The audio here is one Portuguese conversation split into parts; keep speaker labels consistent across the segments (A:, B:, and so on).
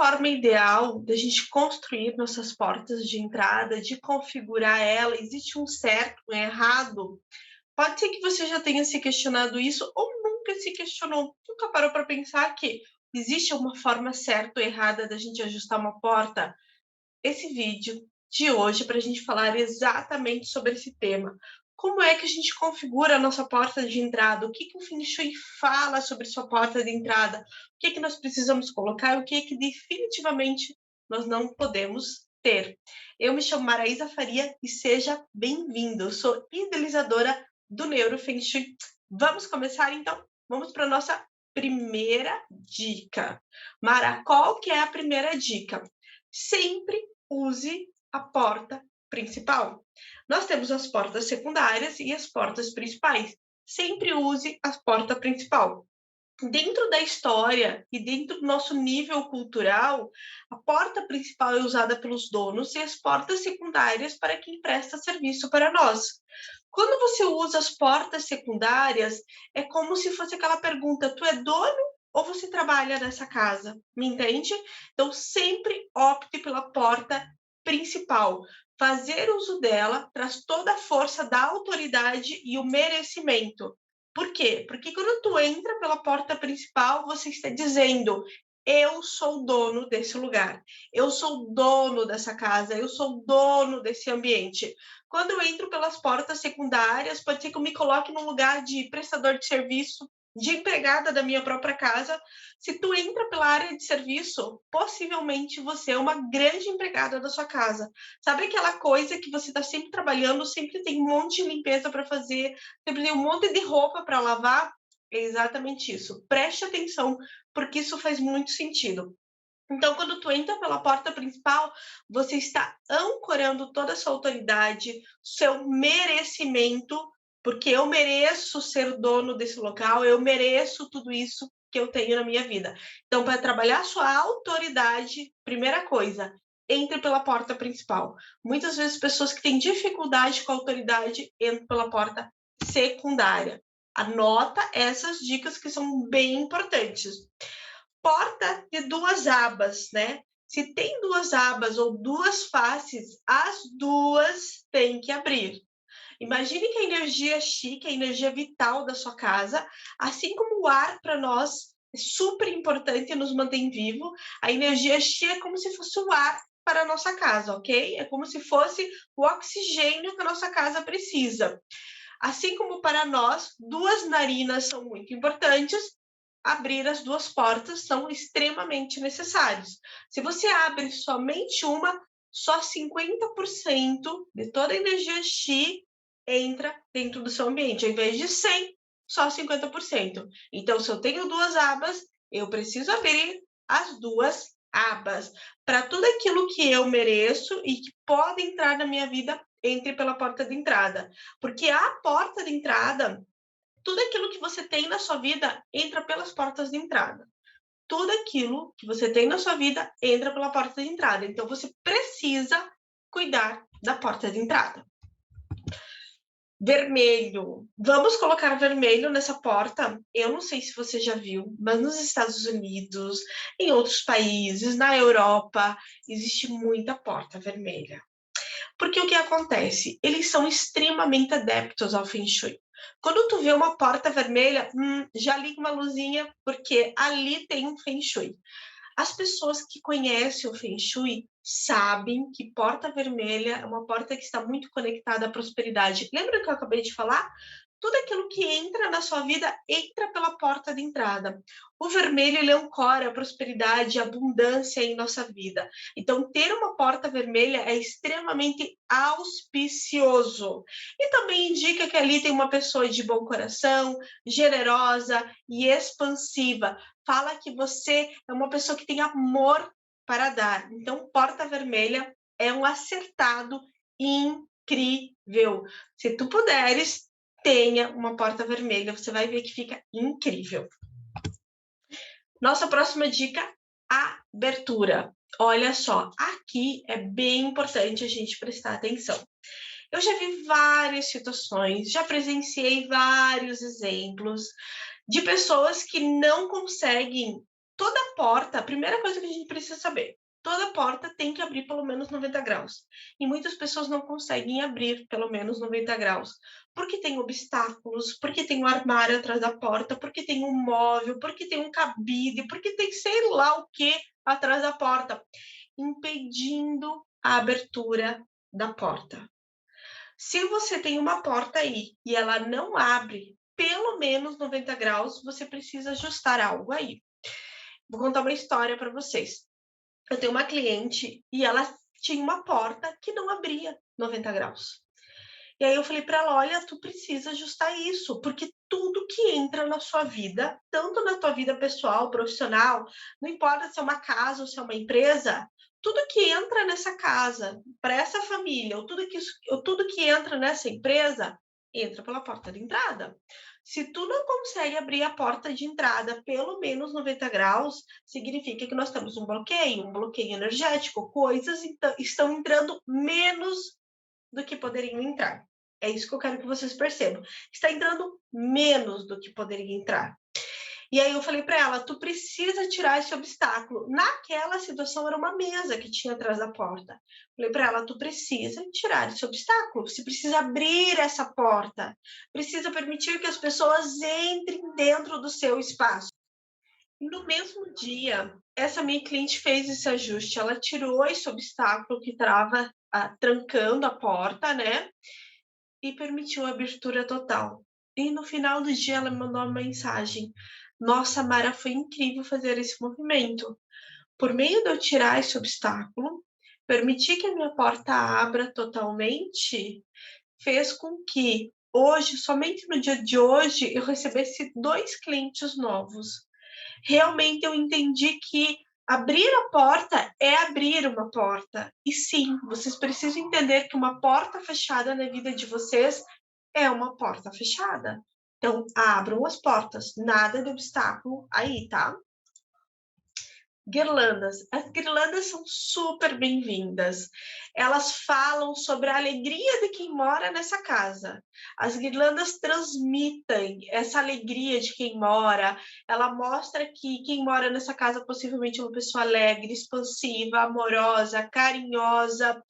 A: forma ideal da gente construir nossas portas de entrada, de configurar ela? Existe um certo, um errado? Pode ser que você já tenha se questionado isso ou nunca se questionou, nunca parou para pensar que existe uma forma certa ou errada da gente ajustar uma porta? Esse vídeo de hoje para a gente falar exatamente sobre esse tema. Como é que a gente configura a nossa porta de entrada? O que o Feng Shui fala sobre sua porta de entrada? O que nós precisamos colocar? O que definitivamente nós não podemos ter? Eu me chamo Maraísa Faria e seja bem-vindo. Eu sou idealizadora do Neuro Feng Shui. Vamos começar então? Vamos para a nossa primeira dica. Mara, qual que é a primeira dica? Sempre use a porta principal. Nós temos as portas secundárias e as portas principais. Sempre use a porta principal. Dentro da história e dentro do nosso nível cultural, a porta principal é usada pelos donos e as portas secundárias para quem presta serviço para nós. Quando você usa as portas secundárias, é como se fosse aquela pergunta: tu é dono ou você trabalha nessa casa? Me entende? Então, sempre opte pela porta principal. Fazer uso dela traz toda a força da autoridade e o merecimento. Por quê? Porque quando tu entra pela porta principal, você está dizendo: eu sou dono desse lugar, eu sou dono dessa casa, eu sou dono desse ambiente. Quando eu entro pelas portas secundárias, pode ser que eu me coloque num lugar de prestador de serviço, de empregada da minha própria casa. Se tu entra pela área de serviço, possivelmente você é uma grande empregada da sua casa. Sabe aquela coisa que você está sempre trabalhando, sempre tem um monte de limpeza para fazer, sempre tem um monte de roupa para lavar? É exatamente isso. Preste atenção, porque isso faz muito sentido. Então, quando tu entra pela porta principal, você está ancorando toda a sua autoridade, seu merecimento, porque eu mereço ser dono desse local, eu mereço tudo isso que eu tenho na minha vida. Então, para trabalhar sua autoridade, primeira coisa, entre pela porta principal. Muitas vezes, pessoas que têm dificuldade com a autoridade entram pela porta secundária. Anota essas dicas que são bem importantes. Porta de duas abas, né? Se tem duas abas ou duas faces, as duas têm que abrir. Imagine que a energia chi, que é a energia vital da sua casa, assim como o ar para nós é super importante e nos mantém vivo, a energia chi é como se fosse o ar para a nossa casa, ok? É como se fosse o oxigênio que a nossa casa precisa. Assim como para nós, duas narinas são muito importantes, abrir as duas portas são extremamente necessários. Se você abre somente uma, só 50% de toda a energia chi entra dentro do seu ambiente, ao invés de 100, só 50%. Então, se eu tenho duas abas, eu preciso abrir as duas abas para tudo aquilo que eu mereço e que pode entrar na minha vida, entre pela porta de entrada. Porque a porta de entrada, tudo aquilo que você tem na sua vida entra pelas portas de entrada. Tudo aquilo que você tem na sua vida entra pela porta de entrada. Então, você precisa cuidar da porta de entrada. Vermelho. Vamos colocar vermelho nessa porta? Eu não sei se você já viu, mas nos Estados Unidos, em outros países, na Europa, existe muita porta vermelha. Porque o que acontece? Eles são extremamente adeptos ao Feng Shui. Quando tu vê uma porta vermelha, já liga uma luzinha, porque ali tem um Feng Shui. As pessoas que conhecem o Feng Shui sabem que porta vermelha é uma porta que está muito conectada à prosperidade. Lembra que eu acabei de falar? Tudo aquilo que entra na sua vida entra pela porta de entrada. O vermelho, ele ancora a prosperidade, a abundância em nossa vida. Então, ter uma porta vermelha é extremamente auspicioso. E também indica que ali tem uma pessoa de bom coração, generosa e expansiva. Fala que você é uma pessoa que tem amor para dar. Então, porta vermelha é um acertado incrível. Se tu puderes, tenha uma porta vermelha, você vai ver que fica incrível. Nossa próxima dica, abertura. Olha só, aqui é bem importante a gente prestar atenção. Eu já vi várias situações, já presenciei vários exemplos de pessoas que não conseguem toda porta, a primeira coisa que a gente precisa saber, toda porta tem que abrir pelo menos 90 graus. E muitas pessoas não conseguem abrir pelo menos 90 graus, porque tem obstáculos, porque tem um armário atrás da porta, porque tem um móvel, porque tem um cabide, porque tem sei lá o que atrás da porta, impedindo a abertura da porta. Se você tem uma porta aí e ela não abre pelo menos 90 graus, você precisa ajustar algo aí. Vou contar uma história para vocês. Eu tenho uma cliente e ela tinha uma porta que não abria 90 graus. E aí eu falei para ela, olha, tu precisa ajustar isso, porque tudo que entra na sua vida, tanto na tua vida pessoal, profissional, não importa se é uma casa ou se é uma empresa, tudo que entra nessa casa, para essa família, ou tudo que entra nessa empresa, entra pela porta de entrada. Se tu não consegue abrir a porta de entrada pelo menos 90 graus, significa que nós temos um bloqueio energético, coisas estão entrando menos do que poderiam entrar. É isso que eu quero que vocês percebam. Está entrando menos do que poderia entrar. E aí eu falei para ela, tu precisa tirar esse obstáculo. Naquela situação era uma mesa que tinha atrás da porta. Falei para ela, tu precisa tirar esse obstáculo. Você precisa abrir essa porta. Precisa permitir que as pessoas entrem dentro do seu espaço. No mesmo dia, essa minha cliente fez esse ajuste. Ela tirou esse obstáculo que estava trancando a porta, né? E permitiu a abertura total. E no final do dia ela me mandou uma mensagem: Nossa, Mara, foi incrível fazer esse movimento. Por meio de eu tirar esse obstáculo, permitir que a minha porta abra totalmente, fez com que hoje, somente no dia de hoje, eu recebesse 2 clientes novos. Realmente eu entendi que abrir a porta é abrir uma porta. E sim, vocês precisam entender que uma porta fechada na vida de vocês é uma porta fechada. Então, abram as portas, nada de obstáculo aí, tá? Guirlandas. As guirlandas são super bem-vindas. Elas falam sobre a alegria de quem mora nessa casa. As guirlandas transmitem essa alegria de quem mora. Ela mostra que quem mora nessa casa possivelmente é uma pessoa alegre, expansiva, amorosa, carinhosa.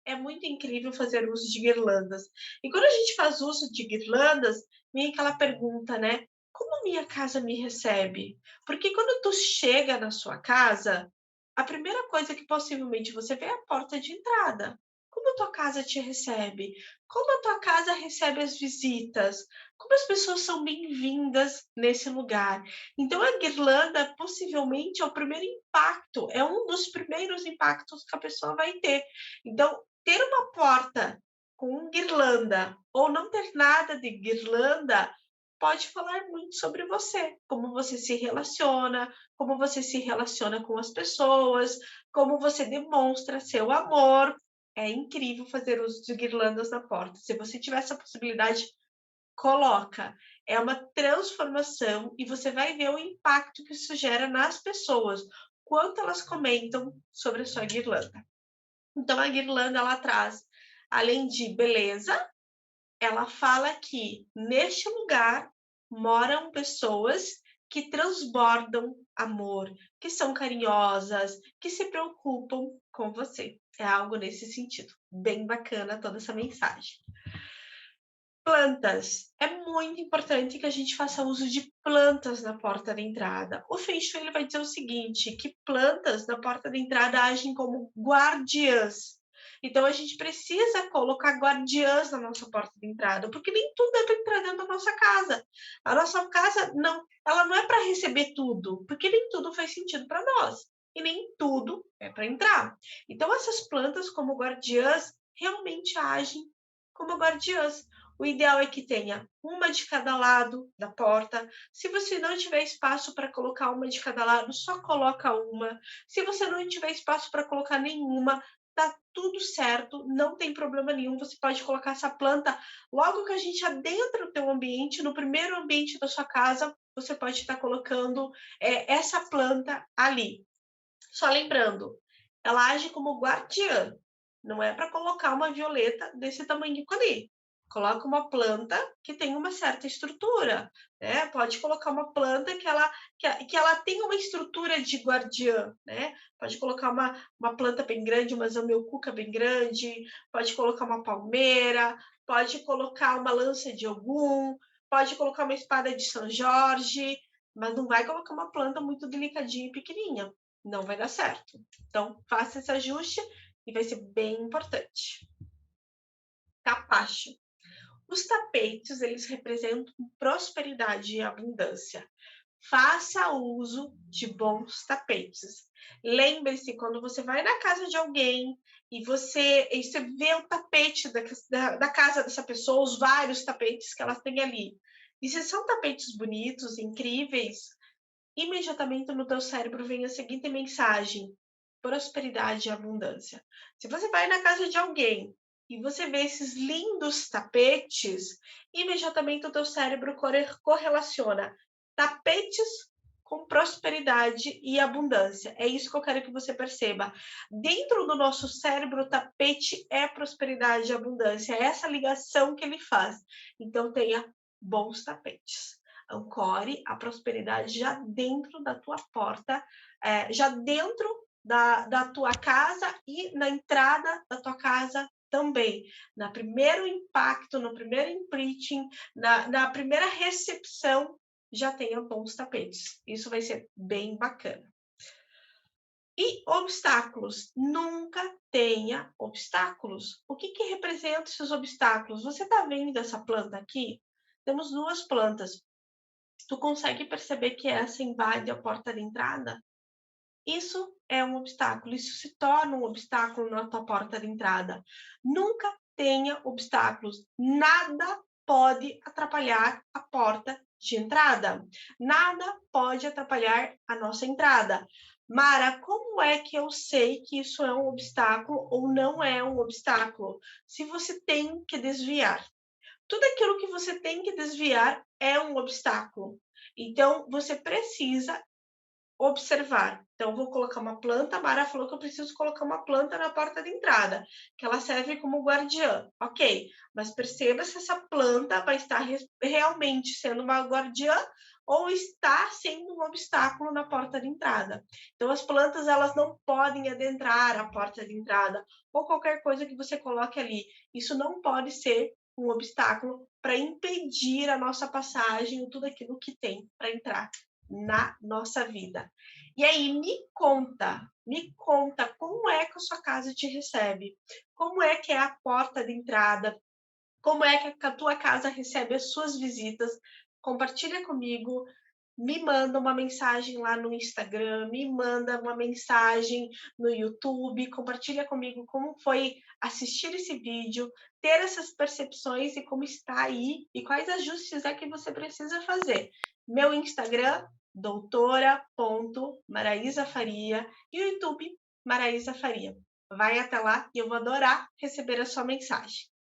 A: É muito incrível fazer uso de guirlandas. E quando a gente faz uso de guirlandas, vem aquela pergunta, né? Como minha casa me recebe? Porque quando tu chega na sua casa, a primeira coisa que possivelmente você vê é a porta de entrada. Como a tua casa te recebe? Como a tua casa recebe as visitas? Como as pessoas são bem-vindas nesse lugar? Então, a guirlanda possivelmente é o primeiro impacto, é um dos primeiros impactos que a pessoa vai ter. Então, ter uma porta com guirlanda ou não ter nada de guirlanda pode falar muito sobre você, como você se relaciona com as pessoas, como você demonstra seu amor. É incrível fazer uso de guirlandas na porta. Se você tiver essa possibilidade, coloca. É uma transformação e você vai ver o impacto que isso gera nas pessoas, quanto elas comentam sobre a sua guirlanda. Então, a guirlanda, ela traz, além de beleza, ela fala que neste lugar moram pessoas que transbordam amor, que são carinhosas, que se preocupam com você. É algo nesse sentido. Bem bacana toda essa mensagem. Plantas. É muito importante que a gente faça uso de plantas na porta de entrada. O Feng Shui ele vai dizer o seguinte, que plantas na porta de entrada agem como guardiãs. Então, a gente precisa colocar guardiãs na nossa porta de entrada, porque nem tudo é para entrar dentro da nossa casa. A nossa casa, não, ela não é para receber tudo, porque nem tudo faz sentido para nós. E nem tudo é para entrar. Então, essas plantas como guardiãs realmente agem como guardiãs. O ideal é que tenha uma de cada lado da porta. Se você não tiver espaço para colocar uma de cada lado, só coloca uma. Se você não tiver espaço para colocar nenhuma, tá tudo certo, não tem problema nenhum. Você pode colocar essa planta logo que a gente adentra o teu ambiente, no primeiro ambiente da sua casa, você pode estar colocando essa planta ali. Só lembrando, ela age como guardiã. Não é para colocar uma violeta desse tamanho ali. Coloca uma planta que tem uma certa estrutura, né? Pode colocar uma planta que ela tem uma estrutura de guardiã, né? Pode colocar uma planta bem grande, uma zamioculca bem grande, pode colocar uma palmeira, pode colocar uma lança de Ogum, pode colocar uma espada de São Jorge, mas não vai colocar uma planta muito delicadinha e pequenininha. Não vai dar certo. Então, faça esse ajuste e vai ser bem importante. Capacho. Os tapetes, eles representam prosperidade e abundância. Faça uso de bons tapetes. Lembre-se, quando você vai na casa de alguém e você vê o tapete da casa dessa pessoa, os vários tapetes que ela tem ali. E se são tapetes bonitos, incríveis, imediatamente no teu cérebro vem a seguinte mensagem: prosperidade e abundância. Se você vai na casa de alguém e você vê esses lindos tapetes, imediatamente o teu cérebro correlaciona tapetes com prosperidade e abundância. É isso que eu quero que você perceba. Dentro do nosso cérebro, o tapete é prosperidade e abundância. É essa ligação que ele faz. Então, tenha bons tapetes. Ancore a prosperidade já dentro da tua porta, já dentro da tua casa e na entrada da tua casa também. No primeiro impacto, no primeiro imprinting, na primeira recepção, já tenha bons tapetes. Isso vai ser bem bacana. E obstáculos. Nunca tenha obstáculos. O que representa esses obstáculos? Você está vendo essa planta aqui? Temos duas plantas. Tu consegue perceber que essa invade a porta de entrada? Isso é um obstáculo, isso se torna um obstáculo na tua porta de entrada. Nunca tenha obstáculos, nada pode atrapalhar a porta de entrada, nada pode atrapalhar a nossa entrada. Mara, como é que eu sei que isso é um obstáculo ou não é um obstáculo? Se você tem que desviar. Tudo aquilo que você tem que desviar é um obstáculo. Então, você precisa observar. Então, vou colocar uma planta. A Mara falou que eu preciso colocar uma planta na porta de entrada, que ela serve como guardiã. Ok, mas perceba se essa planta vai estar realmente sendo uma guardiã ou está sendo um obstáculo na porta de entrada. Então, as plantas elas não podem adentrar a porta de entrada ou qualquer coisa que você coloque ali. Isso não pode ser um obstáculo para impedir a nossa passagem ou tudo aquilo que tem para entrar na nossa vida. E aí, me conta como é que a sua casa te recebe, como é que é a porta de entrada, como é que a tua casa recebe as suas visitas. Compartilha comigo, me manda uma mensagem lá no Instagram, me manda uma mensagem no YouTube, compartilha comigo como foi assistir esse vídeo, ter essas percepções e como está aí e quais ajustes é que você precisa fazer. Meu Instagram, doutora.maraísa Faria e o YouTube, Maraísa Faria. Vai até lá e eu vou adorar receber a sua mensagem.